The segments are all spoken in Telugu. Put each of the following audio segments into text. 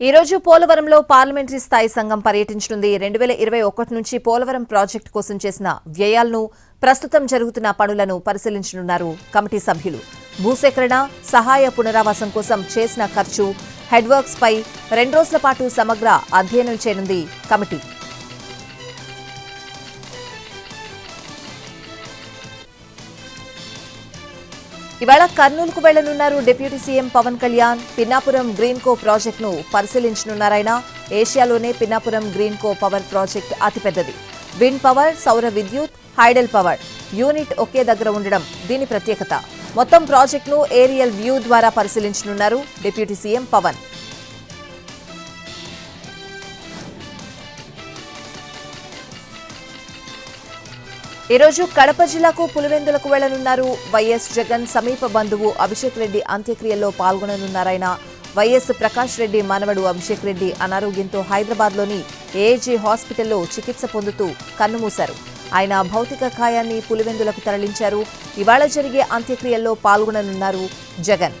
ఈ రోజు పోలవరంలో పార్లమెంటరీ స్థాయి సంఘం పర్యటించనుంది. 2021 నుంచి పోలవరం ప్రాజెక్టు కోసం చేసిన వ్యయాలను, ప్రస్తుతం జరుగుతున్న పనులను పరిశీలించనున్నారు కమిటీ సభ్యులు. భూసేకరణ, సహాయ పునరావాసం కోసం చేసిన ఖర్చు, హెడ్ వర్క్స్ పై 2 రోజుల పాటు సమగ్ర అధ్యయనం చేయనుంది కమిటీ. ఇవాళ కర్నూలుకు వెళ్లనున్నారు deputy CM Pavan Kalyan. Pinnapuram green co ప్రాజెక్టును పరిశీలించనున్నారాయన. ఏషియాలోనే Pinnapuram green co power project అతిపెద్దది. విండ్ పవర్, సౌర విద్యుత్, హైడల్ పవర్ యూనిట్ ఒకే దగ్గర ఉండడం దీని ప్రత్యేకత. మొత్తం ప్రాజెక్టును ఏరియల్ వ్యూ ద్వారా పరిశీలించనున్నారు డిప్యూటీ సీఎం పవన్. ఈ రోజు కడప జిల్లాకు పులివెందులకు వెళ్లనున్నారు వైఎస్ జగన్. సమీప బంధువు అభిషేక్ రెడ్డి అంత్యక్రియల్లో పాల్గొననున్నారాయన. వైఎస్ ప్రకాష్ రెడ్డి మనవడు అభిషేక్ రెడ్డి అనారోగ్యంతో హైదరాబాద్లోని ఏఏజీ హాస్పిటల్లో చికిత్స పొందుతూ కన్నుమూశారు. ఆయన భౌతిక కాయాన్ని పులివెందులకు తరలించారు. ఇవాళ జరిగే అంత్యక్రియల్లో పాల్గొననున్నారు జగన్.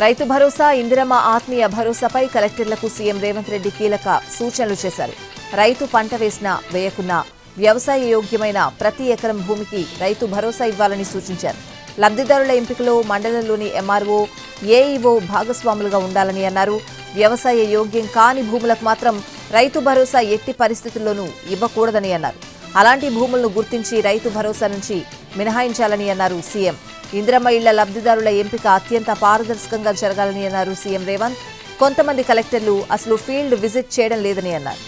రైతు భరోసా, ఇందిరమ్మ ఆత్మీయ భరోసాపై కలెక్టర్లకు సీఎం రేవంత్ రెడ్డి కీలక సూచనలు చేశారు. రైతు పంట వేసినా వేయకున్నా వ్యవసాయ యోగ్యమైన ప్రతి ఎకరం భూమికి రైతు భరోసా ఇవ్వాలని సూచించారు. లబ్ధిదారుల ఎంపికలో మండలంలోని ఎంఆర్ఓ, ఏఈఓ భాగస్వాములుగా ఉండాలని అన్నారు. వ్యవసాయ యోగ్యం కాని భూములకు మాత్రం రైతు భరోసా ఎట్టి పరిస్థితుల్లోనూ ఇవ్వకూడదని అన్నారు. అలాంటి భూములను గుర్తించి రైతు భరోసా నుంచి మినహాయించాలని అన్నారు సీఎం. ఇందిరమ్మ ఇళ్ల లబ్ధిదారుల ఎంపిక అత్యంత పారదర్శకంగా జరగాలని అన్నారు సీఎం రేవంత్. కొంతమంది కలెక్టర్లు అసలు ఫీల్డ్ విజిట్ చేయడం లేదని అన్నారు.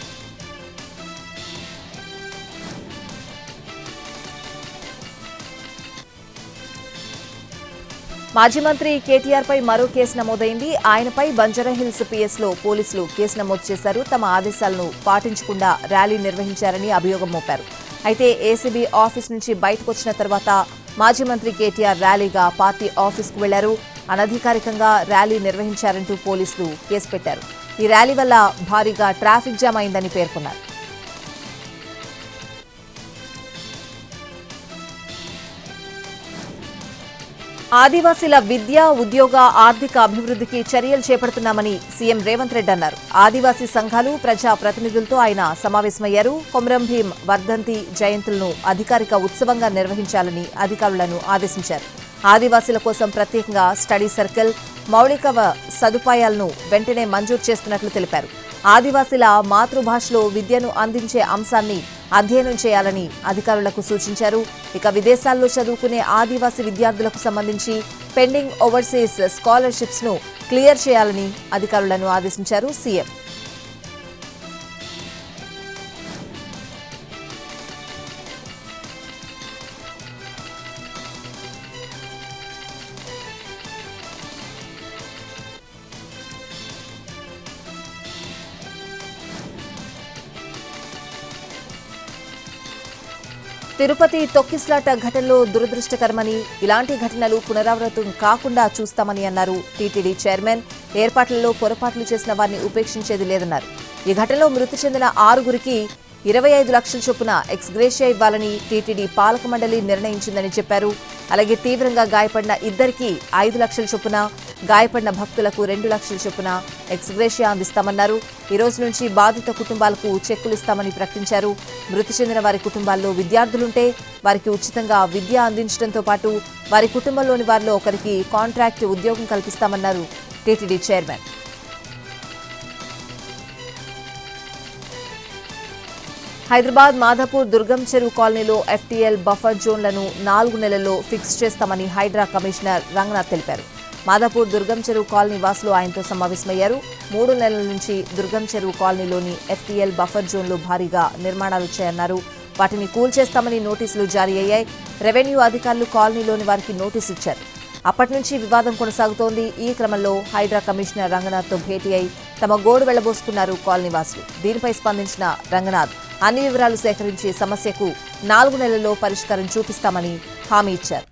మాజీ మంత్రి కేటీఆర్ పై మరో కేసు నమోదైంది. ఆయనపై బంజారాహిల్స్ పిఎస్లో పోలీసులు కేసు నమోదు చేశారు. తమ ఆదేశాలను పాటించకుండా ర్యాలీ నిర్వహించారని అభియోగం మోపారు. అయితే ఏసీబీ ఆఫీస్ నుంచి బయటకు వచ్చిన తర్వాత మాజీ మంత్రి కేటీఆర్ ర్యాలీగా పార్టీ ఆఫీస్కు వెళ్లారు. అనధికారికంగా ర్యాలీ నిర్వహించారంటూ పోలీసులు కేసు పెట్టారు. ఈ ర్యాలీ వల్ల భారీగా ట్రాఫిక్ జామ్ అయిందని పేర్కొన్నారు. ఆదివాసీల విద్య, ఉద్యోగ, ఆర్థిక అభివృద్ధికి చర్యలు చేపడుతున్నామని సీఎం రేవంత్ రెడ్డి అన్నారు. ఆదివాసీ సంఘాలు, ప్రజా ప్రతినిధులతో ఆయన సమావేశమయ్యారు. కొమరం భీం వర్ధంతి జయంతులను అధికారిక ఉత్సవంగా నిర్వహించాలని అధికారులను ఆదేశించారు. ఆదివాసీల కోసం ప్రత్యేకంగా స్టడీ సర్కిల్, మౌలిక సదుపాయాలను వెంటనే మంజూరు చేస్తున్నట్లు తెలిపారు. ఆదివాసీల మాతృభాషలో విద్యను అందించే అంశాన్ని అధ్యయనం చేయాలని అధికారులకు సూచించారు. ఇక విదేశాల్లో చదువుకునే ఆదివాసీ విద్యార్థులకు సంబంధించి పెండింగ్ ఓవర్సీస్ స్కాలర్షిప్స్ ను క్లియర్ చేయాలని అధికారులను ఆదేశించారు సీఎం. తిరుపతి తొక్కిస్లాట ఘటనలో దురదృష్టకరమని, ఇలాంటి ఘటనలు పునరావృతం కాకుండా చూస్తామని అన్నారు టీటీడీ చైర్మన్. ఏర్పాట్లలో పొరపాట్లు చేసిన వారిని ఉపేక్షించేది లేదన్నారు. ఈ ఘటనలో మృతి చెందిన 6గురికి 25 లక్షల చొప్పున ఎక్స్గ్రేషియా ఇవ్వాలని టీటీడీ పాలక మండలి నిర్ణయించిందని చెప్పారు. అలాగే తీవ్రంగా గాయపడిన 2కి 5 లక్షల చొప్పున, గాయపడిన భక్తులకు 2 లక్షల చొప్పున ఎక్స్గ్రేషియా అందిస్తామన్నారు. ఈ రోజు నుంచి బాధిత కుటుంబాలకు చెక్కులు ఇస్తామని ప్రకటించారు. మృతి చెందిన వారి కుటుంబాల్లో విద్యార్థులుంటే వారికి ఉచితంగా విద్య అందించడంతో పాటు వారి కుటుంబంలోని వారిలో ఒకరికి కాంట్రాక్ట్ ఉద్యోగం కల్పిస్తామన్నారు టీటీడీ చైర్మన్. హైదరాబాద్ మాధాపూర్ దుర్గం చెరువు కాలనీలో ఎఫ్టీఎల్ బఫర్ జోన్లను 4 నెలల్లో ఫిక్స్ చేస్తామని హైడ్రా కమిషనర్ రంగనాథ్ తెలిపారు. మాధాపూర్ దుర్గం చెరువు కాలనీ వాసులు ఆయనతో సమావేశమయ్యారు. 3 నెలల నుంచి దుర్గం చెరువు కాలనీలోని ఎఫ్టీఎల్ బఫర్ జోన్లు భారీగా నిర్మాణాలు వచ్చాయన్నారు. వాటిని కూల్చేస్తామని నోటీసులు జారీ అయ్యాయి. రెవెన్యూ అధికారులు కాలనీలోని వారికి నోటీసు ఇచ్చారు. అప్పటి నుంచి వివాదం కొనసాగుతోంది. ఈ క్రమంలో హైడ్రా కమిషనర్ రంగనాథ్తో భేటీ అయి తమ గోడు వెళ్లబోసుకున్నారు కాలనీ వాసులు. దీనిపై స్పందించిన రంగనాథ్ అన్ని వివరాలు సేకరించి సమస్యకు 4 నెలల్లో పరిష్కారం చూపిస్తామని హామీ ఇచ్చారు.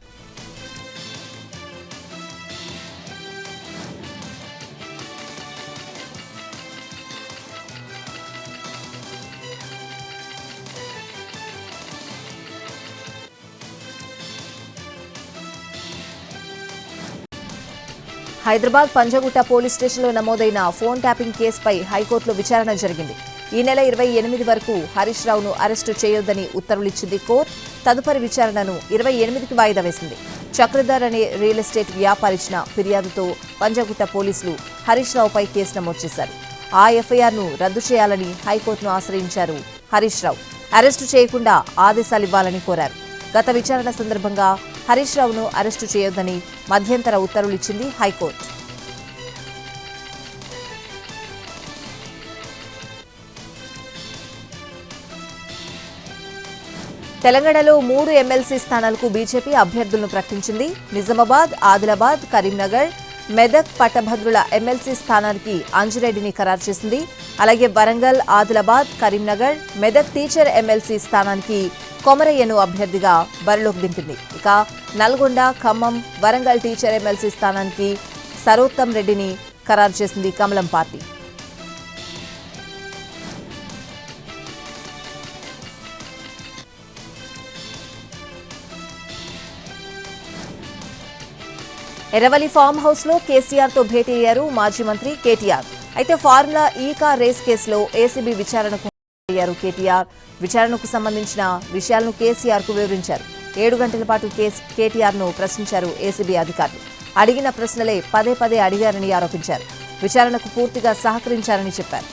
హైదరాబాద్ పంజగుట్ట పోలీస్ స్టేషన్లో నమోదైన ఫోన్ ట్యాపింగ్ కేసుపై హైకోర్టులో విచారణ జరిగింది. ఈ నెల 28 వరకు హరీష్ రావును అరెస్టు చేయొద్దని ఉత్తర్వులిచ్చింది కోర్టు. తదుపరి విచారణను 28కి వాయిదా వేసింది. చక్రధర్ అనే రియల్ ఎస్టేట్ వ్యాపారిచ్చిన ఫిర్యాదుతో పంజగుట్ట పోలీసులు హరీష్ రావుపై కేసు నమోదు చేశారు. ఆ ఎఫ్ఐఆర్ను రద్దు చేయాలని హైకోర్టును ఆశ్రయించారు హరీష్ రావు. అరెస్టు చేయకుండా ఆదేశాలివ్వాలని కోరారు. గత విచారణ సందర్భంగా హరీష్ రావును అరెస్టు చేయొద్దని మధ్యంతర ఉత్తర్వులిచ్చింది హైకోర్టు. తెలంగాణలో 3 ఎమ్మెల్సీ స్థానాలకు బీజేపీ అభ్యర్థులను ప్రకటించింది. నిజామాబాద్, ఆదిలాబాద్, కరీంనగర్, మెదక్ పట్టభద్రుల ఎమ్మెల్సీ స్థానానికి అంజిరెడ్డిని ఖరారు చేసింది. అలాగే వరంగల్, ఆదిలాబాద్, కరీంనగర్, మెదక్ టీచర్ ఎమ్మెల్సీ స్థానానికి కొమరయ్యను అభ్యర్థిగా బరిలోకి దింపింది. ఇక నల్గొండ, ఖమ్మం, వరంగల్ టీచర్ ఎమ్మెల్సీ స్థానానికి సరోత్తం రెడ్డిని ఖరారు చేసింది కమలం పార్టీ. ఎర్రవల్లి ఫామ్ హౌస్ లో కేసీఆర్ తో భేటీ అయ్యారు మాజీ మంత్రి కేటీఆర్. అయితే ఫార్ములా ఈ కార్ రేస్ కేసులో ఏసీబీ విచారణకు అయ్యారు కేటీఆర్. విచారణకు సంబంధించిన విషయాలను కేసీఆర్ కు వివరించారు. 7 గంటల పాటు కేటీఆర్ ను ప్రశ్నించారు ఏసీబీ అధికారులు. అడిగిన ప్రశ్నలే పదే పదే అడిగారని ఆరోపించారు. విచారణకు పూర్తిగా సహకరించారని చెప్పారు.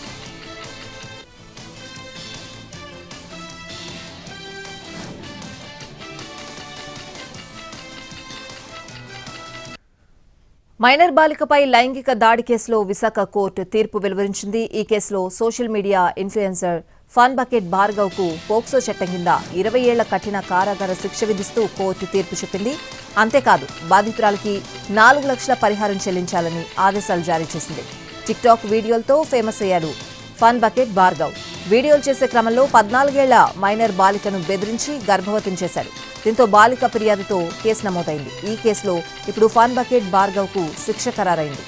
మైనర్ బాలికపై లైంగిక దాడి కేసులో విశాఖ కోర్టు తీర్పు వెలువరించింది. ఈ కేసులో social media influencer fun bucket Bhargav కు పోక్సో చట్టం కింద 20 ఏళ్ల కఠిన కారాగార శిక్ష విధిస్తూ కోర్టు తీర్పు చెప్పింది. అంతేకాదు బాధితురాలికి 4 లక్షల పరిహారం చెల్లించాలని ఆదేశాలు జారీ చేసింది. టిక్టాక్ వీడియోలతో ఫేమస్ అయ్యాడు ఫన్ బకెట్ భార్గవ్. వీడియోలు చేసే క్రమంలో 14 ఏళ్ల మైనర్ బాలికను బెదిరించి గర్భవతిని చేశాడు. దీంతో బాలిక ఫిర్యాదుతో కేసు నమోదైంది. ఈ కేసులో ఇప్పుడు ఫన్ బకెట్ భార్గవ్ కు శిక్ష ఖరారైంది.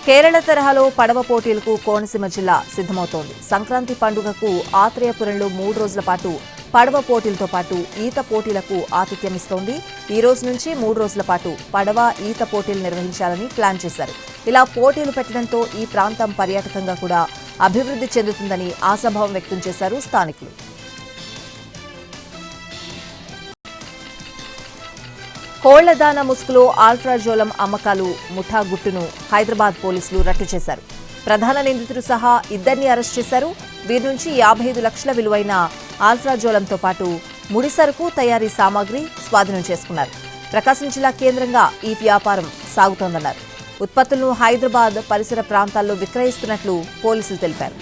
కేరళ తరహాలో పడవ పోటీలకు కోనసీమ జిల్లా సిద్ధమవుతోంది. సంక్రాంతి పండుగకు ఆత్రేయపురంలో 3 రోజుల పాటు పడవ పోటీలతో పాటు ఈత పోటీలకు ఆతిథ్యమిస్తోంది. ఈ రోజు నుంచి 3 రోజుల పాటు పడవ, ఈత పోటీలు నిర్వహించాలని ప్లాన్ చేశారు. ఇలా పోటీలు పెట్టడంతో ఈ ప్రాంతం పర్యాటకంగా కూడా అభివృద్ధి చెందుతుందని ఆశాభావం వ్యక్తం చేశారు స్థానికులు. కోళ్లదాన ముసుగులో ఆల్ట్రాజోలం అమ్మకాలు ముఠా గుట్టును హైదరాబాద్ పోలీసులు రట్టు చేశారు. ప్రధాన నిందితుడు సహా 2ని అరెస్ట్ చేశారు. వీరి నుంచి 55 లక్షల విలువైన ఆల్ట్రాజోలంతో పాటు ముడి సరుకు, తయారీ సామాగ్రి స్వాధీనం చేసుకున్నారు. ప్రకాశం జిల్లా కేంద్రంగా ఈ వ్యాపారం సాగుతోందన్నారు. ఉత్పత్తులను హైదరాబాద్ పరిసర ప్రాంతాల్లో విక్రయిస్తున్నట్లు పోలీసులు తెలిపారు.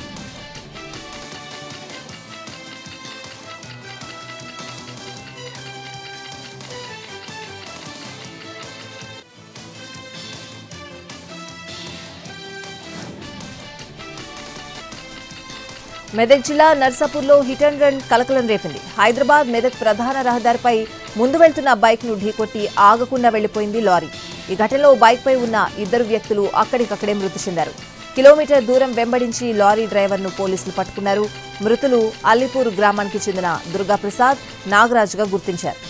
మెదక్ జిల్లా నర్సాపూర్లో హిట్ అండ్ రన్ కలకలం రేపింది. హైదరాబాద్ మెదక్ ప్రధాన రహదారిపై ముందు వెళ్తున్న బైక్ ను ఢీకొట్టి ఆగకుండా వెళ్లిపోయింది లారీ. ఈ ఘటనలో బైక్ పై ఉన్న 2 వ్యక్తులు అక్కడికక్కడే మృతి చెందారు. కిలోమీటర్ దూరం వెంబడించి లారీ డ్రైవర్ను పోలీసులు పట్టుకున్నారు. మృతులు అల్లిపూర్ గ్రామానికి చెందిన దుర్గాప్రసాద్, నాగరాజుగా గుర్తించారు.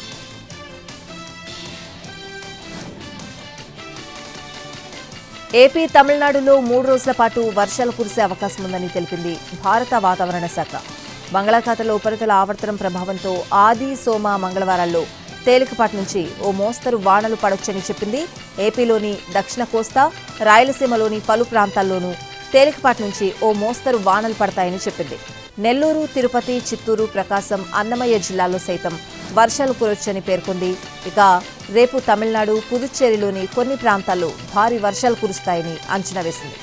ఏపీ, తమిళనాడులో 3 రోజుల పాటు వర్షాలు కురిసే అవకాశం ఉందని తెలిపింది భారత వాతావరణ శాఖ. బంగాళాఖాతంలో ఉపరితల ఆవర్తనం ప్రభావంతో ఆది, సోమ, మంగళవారాల్లో తేలికపాటి నుంచి ఓ మోస్తరు వానలు పడొచ్చని చెప్పింది. ఏపీలోని దక్షిణ కోస్తా, రాయలసీమలోని పలు ప్రాంతాల్లోనూ తేలికపాటి నుంచి ఓ మోస్తరు వానలు పడతాయని చెప్పింది. నెల్లూరు, తిరుపతి, చిత్తూరు, ప్రకాశం, అన్నమయ్య జిల్లాల్లో సైతం వర్షాలు కురొచ్చని పేర్కొంది. ఇక రేపు తమిళనాడు, పుదుచ్చేరిలోని కొన్ని ప్రాంతాల్లో భారీ వర్షాలు కురుస్తాయని అంచనా వేసింది.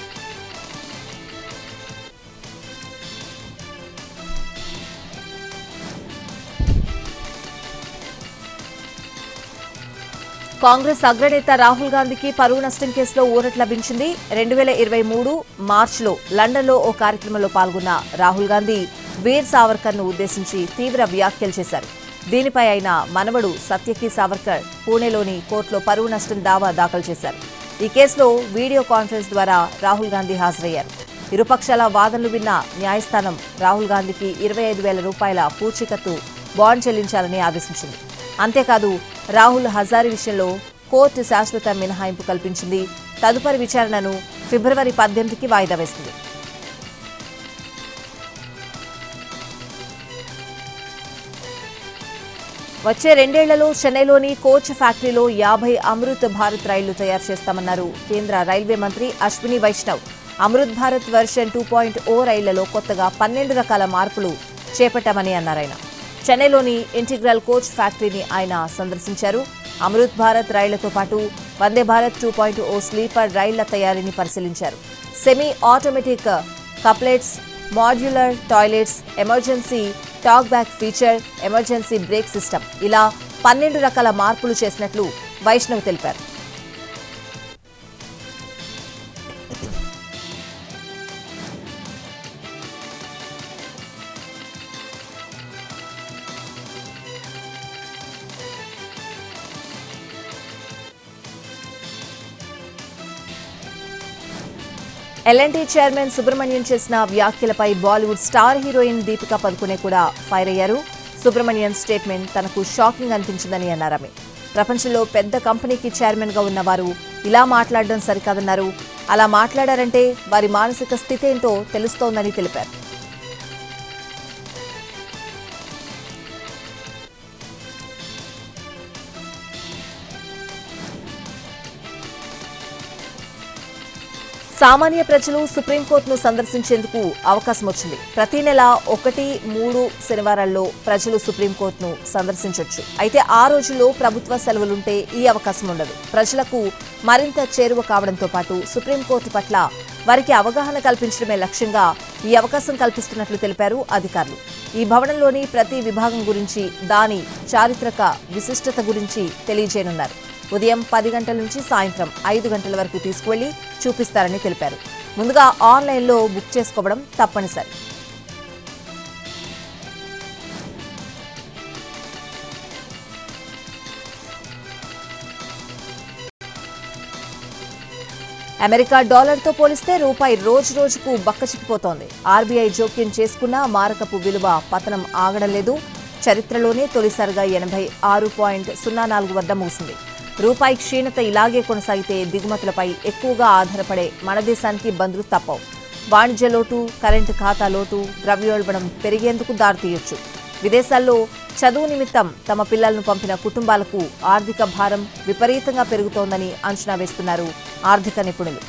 కాంగ్రెస్ అగ్రనేత రాహుల్ గాంధీకి పరువు నష్టం కేసులో ఊరట లభించింది. 2023 మార్చిలో లండన్లో ఓ కార్యక్రమంలో పాల్గొన్న రాహుల్ గాంధీ వీర్ సావర్కర్ ను ఉద్దేశించి తీవ్ర వ్యాఖ్యలు చేశారు. దీనిపై ఆయన మనవడు సత్యకి సావర్కర్ పూణేలోని కోర్టులో పరువు నష్టం దావా దాఖలు చేశారు. ఈ కేసులో వీడియో కాన్ఫరెన్స్ ద్వారా రాహుల్ గాంధీ హాజరయ్యారు. ఇరుపక్షాల వాదనలు విన్న న్యాయస్థానం రాహుల్ గాంధీకి 25,000 రూపాయల పూచీకత్తు బాండ్ చెల్లించాలని ఆదేశించింది. అంతేకాదు రాహుల్ హజారీ విషయంలో కోర్టు శాశ్వత మినహాయింపు కల్పించింది. తదుపరి విచారణను ఫిబ్రవరి 18కి వాయిదా వేసింది. వచ్చే 2 ఏళ్లలో చెన్నైలోని కోచ్ ఫ్యాక్టరీలో 50 అమృత్ భారత్ రైళ్లు తయారు చేస్తామన్నారు కేంద్ర రైల్వే మంత్రి అశ్విని వైష్ణవ్. అమృత్ భారత్ వెర్షన్ 2.0 రైళ్లలో కొత్తగా 12 రకాల మార్పులు చేపట్టామని అన్నారాయన. చెన్నైలోని ఇంటిగ్రల్ కోచ్ ఫ్యాక్టరీని ఆయన సందర్శించారు. అమృత్ భారత్ రైళ్లతో పాటు వందే భారత్ 2.0 స్లీపర్ రైళ్ల తయారీని పరిశీలించారు. Semi automatic couplets, modular toilets, emergency talk back feature, emergency brake system ఇలా 12 రకాల మార్పులు చేసినట్లు వైష్ణవ్ తెలిపారు. ఎల్ఎన్టీ చైర్మన్ సుబ్రహ్మణ్యన్ చేసిన వ్యాఖ్యలపై బాలీవుడ్ స్టార్ హీరోయిన్ దీపికా పదుకునే కూడా ఫైర్ అయ్యారు. సుబ్రహ్మణ్యన్ స్టేట్మెంట్ తనకు షాకింగ్ అనిపించిందని అన్నారామె. ప్రపంచంలో పెద్ద కంపెనీకి చైర్మన్ గా ఉన్నవారు ఇలా మాట్లాడడం సరికాదన్నారు. అలా మాట్లాడారంటే వారి మానసిక స్థితి ఏంటో తెలుస్తోందని తెలిపారు. సామాన్య ప్రజలు సుప్రీంకోర్టును సందర్శించేందుకు అవకాశం వచ్చింది. ప్రతి నెల 1, 3 శనివారాల్లో ప్రజలు సుప్రీంకోర్టును సందర్శించొచ్చు. అయితే ఆ రోజుల్లో ప్రభుత్వ సెలవులుంటే ఈ అవకాశం ఉండదు. ప్రజలకు మరింత చేరువ కావడంతో పాటు సుప్రీంకోర్టు పట్ల వారికి అవగాహన కల్పించడమే లక్ష్యంగా ఈ అవకాశం కల్పిస్తున్నట్లు తెలిపారు అధికారులు. ఈ భవనంలోని ప్రతి విభాగం గురించి, దాని చారిత్రక విశిష్టత గురించి తెలియజేయనున్నారు. ఉదయం 10 గంటల నుంచి సాయంత్రం 5 గంటల వరకు తీసుకువెళ్లి చూపిస్తారని తెలిపారు. ముందుగా ఆన్లైన్లో బుక్ చేసుకోవడం తప్పనిసరి. అమెరికా డాలర్తో పోలిస్తే రూపాయి రోజురోజుకు బక్కచిక్కిపోతోంది. ఆర్బీఐ జోక్యం చేసుకున్న మారకపు విలువ పతనం ఆగడం లేదు. చరిత్రలోనే తొలిసారిగా 86.04 వద్ద ముగిసింది. రూపాయి క్షీణత ఇలాగే కొనసాగితే దిగుమతులపై ఎక్కువగా ఆధారపడే మన దేశానికి ఇబ్బందులు తప్పవు. వాణిజ్య లోటు, కరెంటు ఖాతా లోటు, ద్రవ్యోల్బణం పెరిగేందుకు దారితీయొచ్చు. విదేశాల్లో చదువు నిమిత్తం తమ పిల్లలను పంపిన కుటుంబాలకు ఆర్థిక భారం విపరీతంగా పెరుగుతోందని అంచనా వేస్తున్నారు ఆర్థిక నిపుణులు.